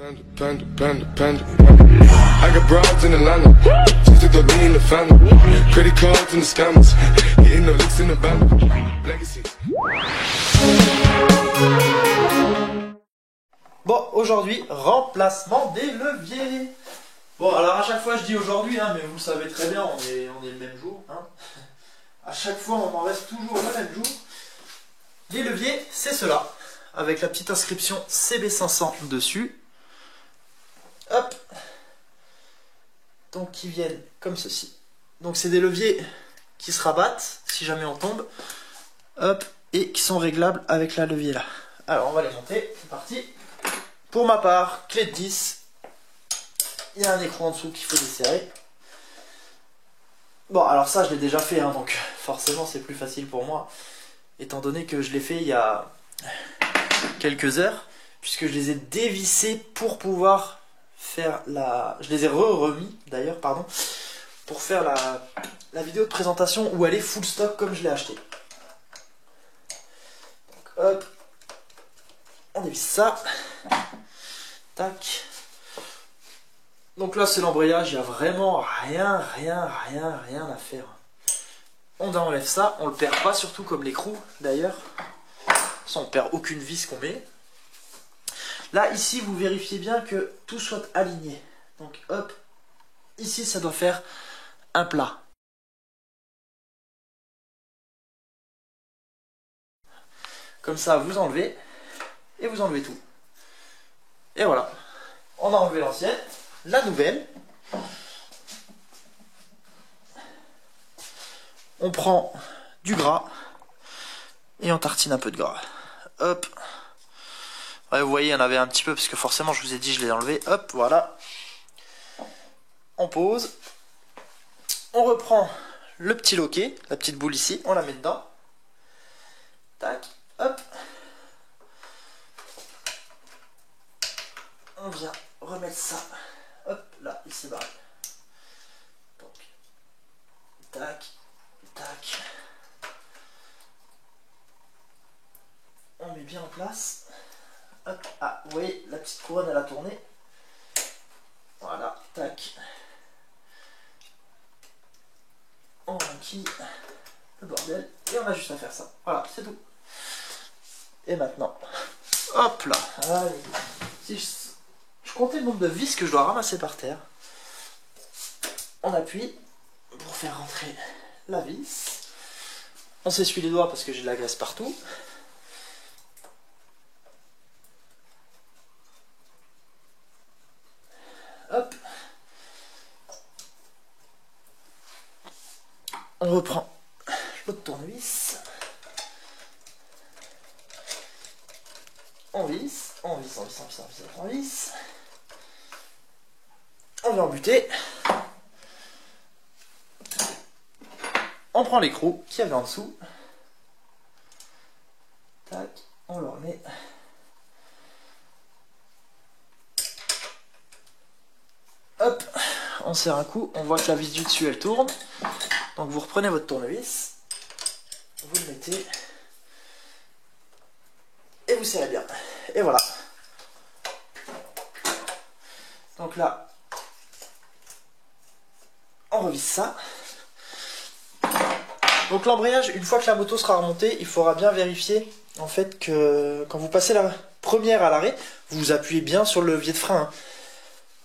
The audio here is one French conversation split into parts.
I got broads in Atlanta, just to be in the family. Credit cards and the scammers, hitting the licks in the band. Legacy. Bon, aujourd'hui, remplacement des leviers. Bon, alors à chaque fois je dis aujourd'hui, hein, mais vous le savez très bien, on est le même jour. Hein. À chaque fois, on en reste toujours le même jour. Les leviers, c'est cela, avec la petite inscription CB500 dessus. Hop. Donc, qui viennent comme ceci. Donc, c'est des leviers qui se rabattent, si jamais on tombe. Hop. Et qui sont réglables avec la levier là. Alors, on va les monter. C'est parti. Pour ma part, clé de 10. Il y a un écrou en dessous qu'il faut desserrer. Bon, alors ça, je l'ai déjà fait, hein, donc forcément, c'est plus facile pour moi. Étant donné que je l'ai fait il y a quelques heures. Puisque je les ai dévissés pour pouvoir faire la... Je les ai remis, d'ailleurs, pardon. Pour faire la vidéo de présentation où elle est full stock comme je l'ai acheté. Donc, hop. On dévisse ça. Tac. Donc là, c'est l'embrayage, il n'y a vraiment rien à faire. On enlève ça, on le perd pas, surtout comme l'écrou d'ailleurs. Ça, on perd aucune vis qu'on met. Là, ici, vous vérifiez bien que tout soit aligné. Donc hop, ici, ça doit faire un plat. Comme ça, vous enlevez, et vous enlevez tout. Et voilà, on a enlevé l'ancienne. La nouvelle, on prend du gras et on tartine un peu de gras. Hop. Ouais, vous voyez, il y en avait un petit peu parce que forcément, je vous ai dit, je l'ai enlevé. Hop, voilà. On pose. On reprend le petit loquet, la petite boule ici, on la met dedans. Tac, hop. On vient remettre ça. Hop, là, il s'est barré. Donc, tac, tac. On met bien en place. Hop, ah, vous voyez, la petite couronne, elle a tourné. Voilà, tac. On maquille le bordel. Et on a juste à faire ça. Voilà, c'est tout. Et maintenant, hop là. Allez. Si je comptais le nombre de vis que je dois ramasser par terre. On appuie pour faire rentrer la vis. On s'essuie les doigts parce que j'ai de la graisse partout. Hop. On reprend l'autre tournevis. On visse, on visse, on visse, on visse, on visse, on visse. On vient embuter. On prend l'écrou qu'il y avait en dessous. Tac, on le remet. Hop, on serre un coup, on voit que la vis du dessus elle tourne. Donc vous reprenez votre tournevis, vous le mettez et vous serrez bien. Et voilà. Donc là, on revisse ça. Donc l'embrayage, une fois que la moto sera remontée, il faudra bien vérifier en fait que quand vous passez la première à l'arrêt, vous appuyez bien sur le levier de frein. Hein.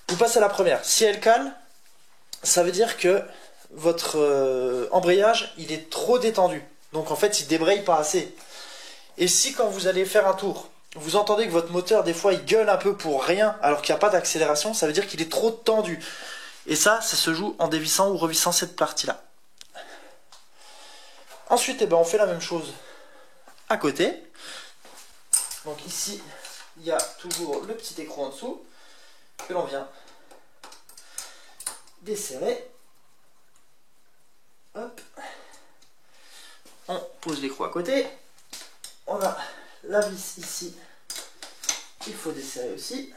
Vous passez à la première. Si elle cale, ça veut dire que votre embrayage, il est trop détendu. Donc en fait, il débraye pas assez. Et si quand vous allez faire un tour, vous entendez que votre moteur, des fois, il gueule un peu pour rien, alors qu'il n'y a pas d'accélération, ça veut dire qu'il est trop tendu. Et ça se joue en dévissant ou revissant cette partie-là. Ensuite, eh ben, on fait la même chose à côté. Donc ici, il y a toujours le petit écrou en dessous, que l'on vient desserrer. Hop. On pose l'écrou à côté. On a la vis ici qu'il faut desserrer aussi.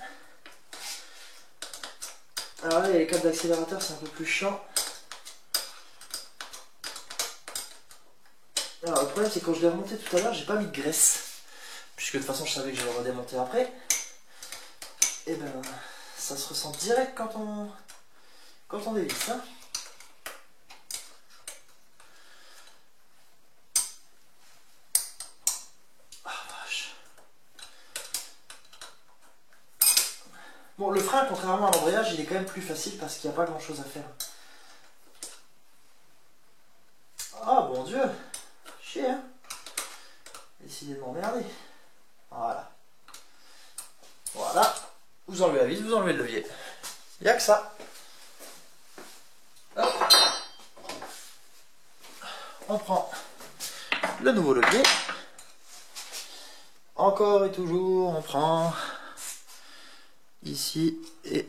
Alors là, les câbles d'accélérateur, c'est un peu plus chiant. Alors le problème, c'est que quand je l'ai remonté tout à l'heure, j'ai pas mis de graisse. Puisque de toute façon, je savais que je vais le redémonter après. et ben ça se ressent direct quand on dévisse. Hein. Bon, le frein, contrairement à l'embrayage, il est quand même plus facile parce qu'il n'y a pas grand chose à faire. Ah, bon Dieu! Chier, hein? Décidez de m'emmerder. Voilà. Voilà. Vous enlevez la vis, vous enlevez le levier. Il n'y a que ça. Hop. On prend le nouveau levier. Encore et toujours, on prend ici et...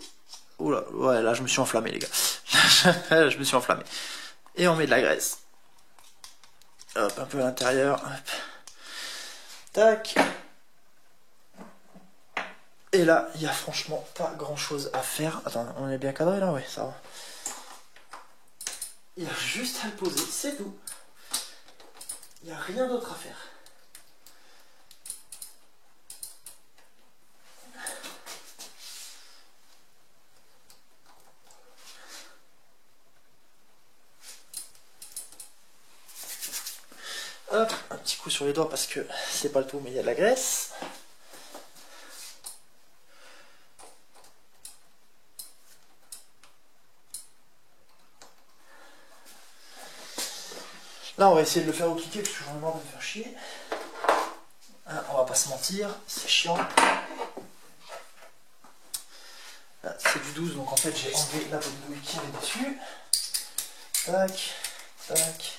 Oula, ouais, là je me suis enflammé les gars. Je me suis enflammé. Et on met de la graisse. Hop, un peu à l'intérieur. Tac. Et là, il n'y a franchement pas grand chose à faire. Attends, on est bien cadré là? Oui, ça va. Il y a juste à le poser, c'est tout. Il n'y a rien d'autre à faire. Hop, un petit coup sur les doigts parce que c'est pas le tout, mais il y a de la graisse. Là, on va essayer de le faire au cliquet parce que j'en ai marre de me faire chier. Hein, on va pas se mentir, c'est chiant. Là, c'est du 12, donc en fait, j'ai enlevé la bonne bouille qui est dessus. Tac, tac.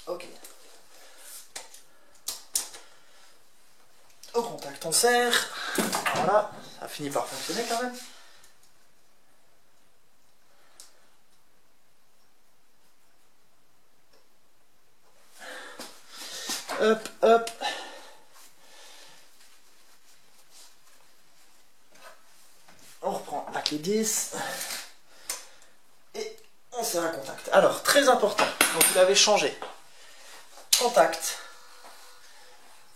Ok. Au contact, on serre. Voilà, ça finit par fonctionner quand même. Hop, hop. On reprend la clé 10. Et on serre à contact. Alors, très important, donc vous l'avez changé. Contact.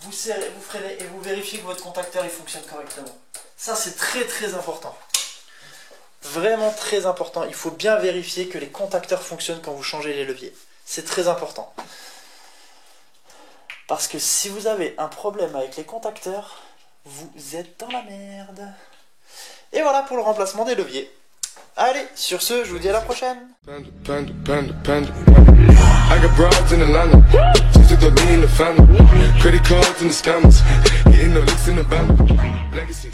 Vous serrez, vous freinez et vous vérifiez que votre contacteur il fonctionne correctement. Ça c'est très très important. Vraiment très important. Il faut bien vérifier que les contacteurs fonctionnent quand vous changez les leviers. C'est très important. Parce que si vous avez un problème avec les contacteurs, vous êtes dans la merde. Et voilà pour le remplacement des leviers. Allez, sur ce, je vous dis à la prochaine. I got broads in Atlanta, just to lean the family. Credit cards and the scammers, getting no licks in the band. Legacies.